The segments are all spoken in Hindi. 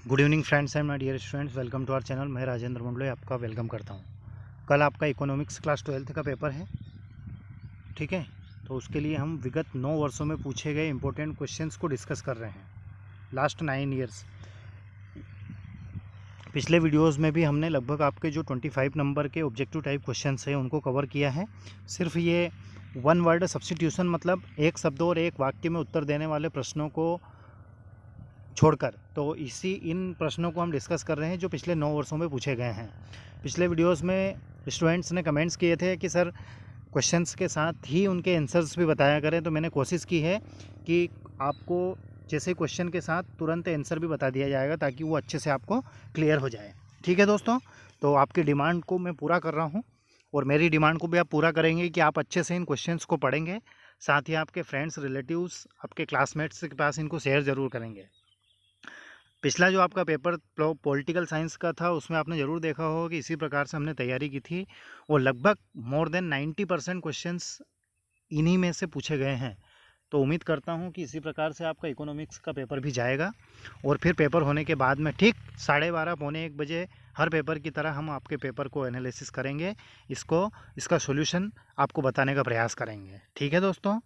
Good evening friends and my dear students, welcome to our channel. मैं राजेंद्र मंडलोई आपका वेलकम करता हूं। कल आपका इकोनॉमिक्स क्लास 12th का पेपर है, ठीक है। तो उसके लिए हम विगत 9 वर्षों में पूछे गए इंपॉर्टेंट क्वेश्चंस को डिस्कस कर रहे हैं। Last 9 years. पिछले वीडियोस में भी हमने लगभग आपके जो 25 नंबर के ऑब्जेक्टिव टाइप क्वेश्चंस हैं उनको कवर किया है। सिर्फ ये वन वर्ड सब्स्टिट्यूशन, मतलब एक शब्द और एक वाक्य में उत्तर देने वाले प्रश्नों को छोड़कर, तो इन प्रश्नों को हम डिस्कस कर रहे हैं जो पिछले 9 वर्षों में पूछे गए हैं। पिछले वीडियोस में स्टूडेंट्स ने कमेंट्स किए थे कि सर क्वेश्चंस के साथ ही उनके आंसर्स भी बताया करें, तो मैंने कोशिश की है कि आपको जैसे क्वेश्चन के साथ तुरंत आंसर भी बता दिया जाएगा ताकि वो अच्छे से आपको क्लियर हो जाए। ठीक है दोस्तों, तो आपकी डिमांड को मैं पूरा कर रहा हूँ और मेरी डिमांड को भी आप पूरा करेंगे कि आप अच्छे से इन क्वेश्चंस को पढ़ेंगे, साथ ही आपके फ्रेंड्स, रिलेटिव्स, आपके क्लासमेट्स के पास इनको शेयर ज़रूर करेंगे। पिछला जो आपका पेपर पॉलिटिकल साइंस का था उसमें आपने ज़रूर देखा होगा कि इसी प्रकार से हमने तैयारी की थी और लगभग मोर देन 90% क्वेश्चंस इन्हीं में से पूछे गए हैं। तो उम्मीद करता हूं कि इसी प्रकार से आपका इकोनॉमिक्स का पेपर भी जाएगा और फिर पेपर होने के बाद में ठीक 12:30 पौने 1 बजे हर पेपर की तरह हम आपके पेपर को एनालिसिस करेंगे, इसका सॉल्यूशन आपको बताने का प्रयास करेंगे। ठीक है दोस्तों,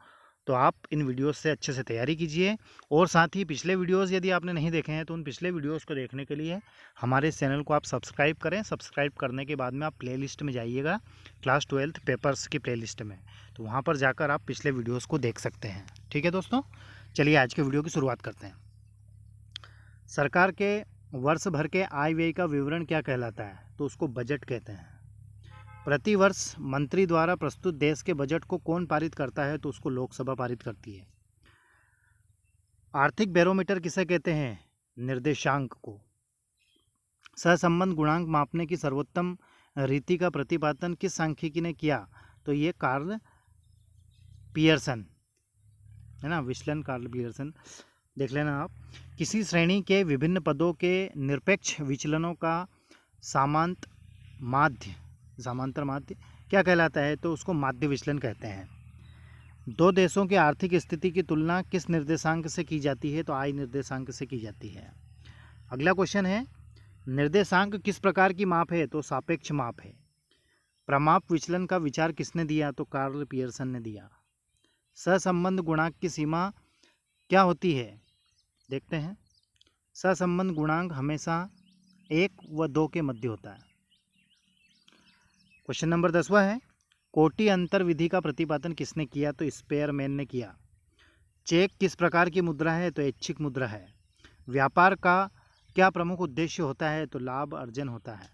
तो आप इन वीडियोस से अच्छे से तैयारी कीजिए और साथ ही पिछले वीडियोस यदि आपने नहीं देखे हैं तो उन पिछले वीडियोस को देखने के लिए हमारे इस चैनल को आप सब्सक्राइब करें। सब्सक्राइब करने के बाद में आप प्लेलिस्ट में जाइएगा, क्लास 12th पेपर्स की प्लेलिस्ट में, तो वहाँ पर जाकर आप पिछले वीडियोस को देख सकते हैं। ठीक है दोस्तों, चलिए आज के वीडियो की शुरुआत करते हैं। सरकार के वर्ष भर के आय व्यय का विवरण क्या कहलाता है? तो उसको बजट कहते हैं। प्रति वर्ष मंत्री द्वारा प्रस्तुत देश के बजट को कौन पारित करता है? तो उसको लोकसभा पारित करती है। आर्थिक बैरोमीटर किसे कहते हैं? निर्देशांक को। सहसंबंध गुणांक मापने की सर्वोत्तम रीति का प्रतिपादन किस सांख्यिकी ने किया? तो ये कार्ल पियर्सन है ना, विचलन कार्ल पियर्सन, देख लेना आप। किसी श्रेणी के विभिन्न पदों के निरपेक्ष विचलनों का समांतर माध्य क्या कहलाता है? तो उसको माध्य विचलन कहते हैं। दो देशों की आर्थिक स्थिति की तुलना किस निर्देशांक से की जाती है? तो आय निर्देशांक से की जाती है। अगला क्वेश्चन है, निर्देशांक किस प्रकार की माप है? तो सापेक्ष माप है। प्रमाप विचलन का विचार किसने दिया? तो कार्ल पियर्सन ने दिया। सहसंबंध गुणांक की सीमा क्या होती है? देखते हैं। सहसंबंध गुणांक हमेशा 1 व 2 के मध्य होता है। क्वेश्चन नंबर 10वां है, कोटि अंतर विधि का प्रतिपादन किसने किया? तो स्पेयरमैन ने किया। चेक किस प्रकार की मुद्रा है? तो ऐच्छिक मुद्रा है। व्यापार का क्या प्रमुख उद्देश्य होता है? तो लाभ अर्जन होता है।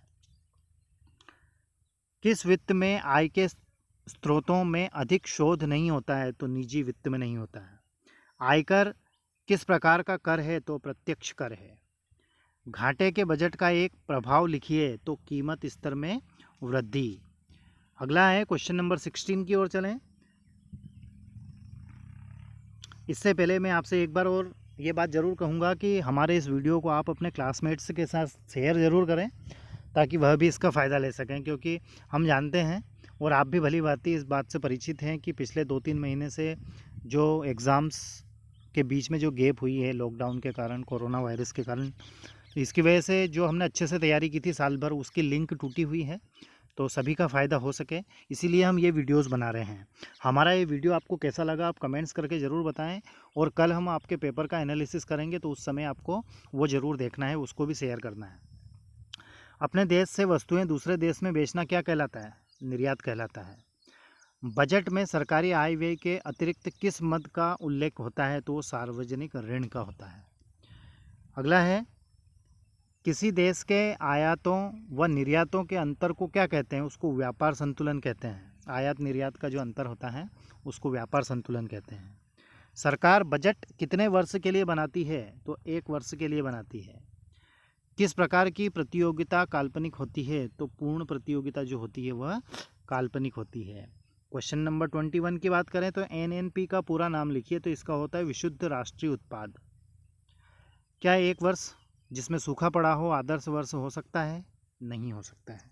किस वित्त में आय के स्रोतों में अधिक शोध नहीं होता है? तो निजी वित्त में नहीं होता है। आयकर किस प्रकार का कर है? तो प्रत्यक्ष कर है। घाटे के बजट का एक प्रभाव लिखिए। तो कीमत स्तर में वृद्धि। अगला है क्वेश्चन नंबर 16 की ओर चलें। इससे पहले मैं आपसे एक बार और ये बात ज़रूर कहूँगा कि हमारे इस वीडियो को आप अपने क्लासमेट्स के साथ शेयर ज़रूर करें ताकि वह भी इसका फ़ायदा ले सकें, क्योंकि हम जानते हैं और आप भी भली भांति इस बात से परिचित हैं कि पिछले 2-3 महीने से जो एग्ज़ाम्स के बीच में जो गैप हुई है लॉकडाउन के कारण, कोरोना वायरस के कारण, तो इसकी वजह से जो हमने अच्छे से तैयारी की थी साल भर, उसकी लिंक टूटी हुई है। तो सभी का फ़ायदा हो सके इसीलिए हम ये वीडियोस बना रहे हैं। हमारा ये वीडियो आपको कैसा लगा आप कमेंट्स करके ज़रूर बताएं और कल हम आपके पेपर का एनालिसिस करेंगे तो उस समय आपको वो ज़रूर देखना है, उसको भी शेयर करना है। अपने देश से वस्तुएं दूसरे देश में बेचना क्या कहलाता है? निर्यात कहलाता है। बजट में सरकारी आय व्यय के अतिरिक्त किस मद का उल्लेख होता है? तो सार्वजनिक ऋण का होता है। अगला है, किसी देश के आयातों व निर्यातों के अंतर को क्या कहते हैं? उसको व्यापार संतुलन कहते हैं। आयात निर्यात का जो अंतर होता है उसको व्यापार संतुलन कहते हैं। सरकार बजट कितने वर्ष के लिए बनाती है? तो 1 वर्ष के लिए बनाती है। किस प्रकार की प्रतियोगिता काल्पनिक होती है? तो पूर्ण प्रतियोगिता जो होती है वह काल्पनिक होती है। क्वेश्चन नंबर 21 की बात करें तो एनएनपी का पूरा नाम लिखिए। तो इसका होता है विशुद्ध राष्ट्रीय उत्पाद। क्या 1 वर्ष जिसमें सूखा पड़ा हो आदर्श वर्ष हो सकता है? नहीं हो सकता है।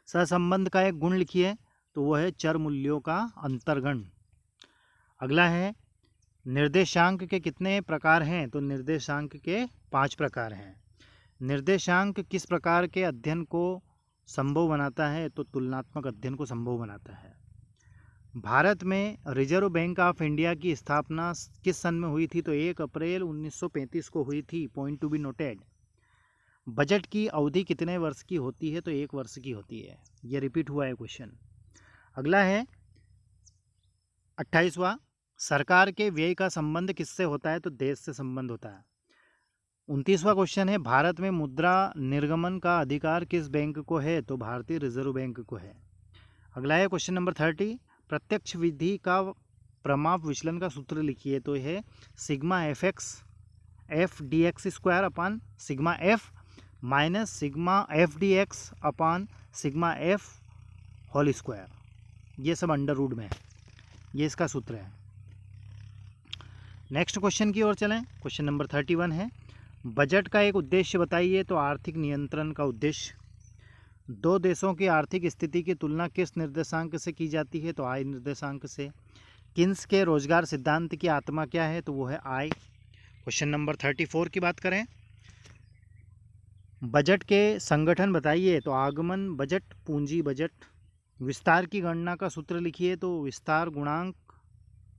सहसंबंध का एक गुण लिखिए। तो वह है चर मूल्यों का अंतर्गण। अगला है, निर्देशांक के कितने प्रकार हैं? तो निर्देशांक के 5 प्रकार हैं। निर्देशांक किस प्रकार के अध्ययन को संभव बनाता है? तो तुलनात्मक अध्ययन को संभव बनाता है। भारत में रिजर्व बैंक ऑफ इंडिया की स्थापना किस सन में हुई थी? तो 1 अप्रैल 1935 को हुई थी। Point to be noted. Budget की अवधि कितने वर्ष की होती है? तो 1 वर्ष की होती है। ये रिपीट हुआ है क्वेश्चन। अगला है 28वां, सरकार के व्यय का संबंध किससे होता है? तो देश से संबंध होता है। 29वां क्वेश्चन है, भारत में मुद्रा निर्गमन का अधिकार किस बैंक को है? तो भारतीय रिजर्व बैंक को है। अगला है क्वेश्चन नंबर 30, प्रत्यक्ष विधि का प्रमाप विचलन का सूत्र लिखिए। तो यह sigma f x f d x square upon sigma f minus sigma f d x upon sigma f whole square, ये सब अंडर रूट में है, ये इसका सूत्र है। नेक्स्ट क्वेश्चन की ओर चलें। क्वेश्चन नंबर 31 है, बजट का एक उद्देश्य बताइए। तो आर्थिक नियंत्रण का उद्देश्य। 2 देशों की आर्थिक स्थिति की तुलना किस निर्देशांक से की जाती है? तो आय निर्देशांक से। किन्स के रोजगार सिद्धांत की आत्मा क्या है? तो वो है आय। क्वेश्चन नंबर 34 की बात करें, बजट के संगठन बताइए। तो आगमन बजट, पूंजी बजट। विस्तार की गणना का सूत्र लिखिए। तो विस्तार गुणांक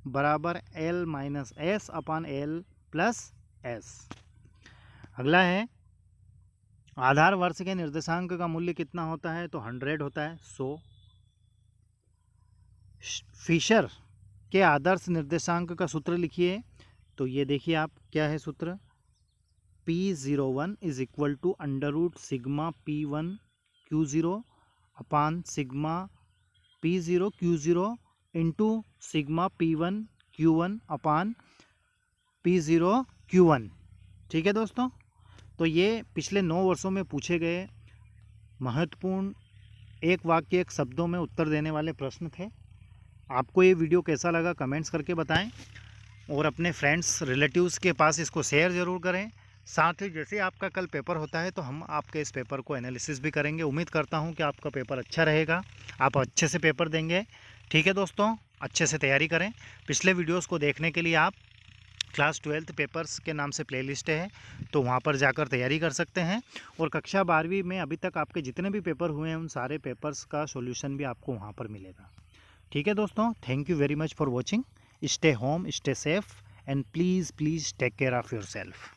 बराबर L माइनस एस अपान L प्लस एस। अगला है, आधार वर्ष के निर्देशांक का मूल्य कितना होता है? तो 100 होता है, 100। फिशर के आदर्श निर्देशांक का सूत्र लिखिए। तो ये देखिए आप, क्या है सूत्र? P01 is equal to under root sigma P1 Q0 upon sigma P0 Q0 into sigma P1 Q1 upon P0 Q1। ठीक है दोस्तों, तो ये पिछले 9 वर्षों में पूछे गए महत्वपूर्ण एक वाक्य एक शब्दों में उत्तर देने वाले प्रश्न थे। आपको ये वीडियो कैसा लगा कमेंट्स करके बताएं और अपने फ्रेंड्स रिलेटिव्स के पास इसको शेयर ज़रूर करें। साथ ही जैसे आपका कल पेपर होता है तो हम आपके इस पेपर को एनालिसिस भी करेंगे। उम्मीद करता हूं कि आपका पेपर अच्छा रहेगा, आप अच्छे से पेपर देंगे। ठीक है दोस्तों, अच्छे से तैयारी करें। पिछले वीडियोस को देखने के लिए आप क्लास 12 पेपर्स के नाम से प्लेलिस्ट है, तो वहां पर जाकर तैयारी कर सकते हैं। और कक्षा 12वीं में अभी तक आपके जितने भी पेपर हुए हैं उन सारे पेपर्स का सॉल्यूशन भी आपको वहाँ पर मिलेगा। ठीक है दोस्तों, thank you very much for watching. Stay home, stay safe and please take care of your self.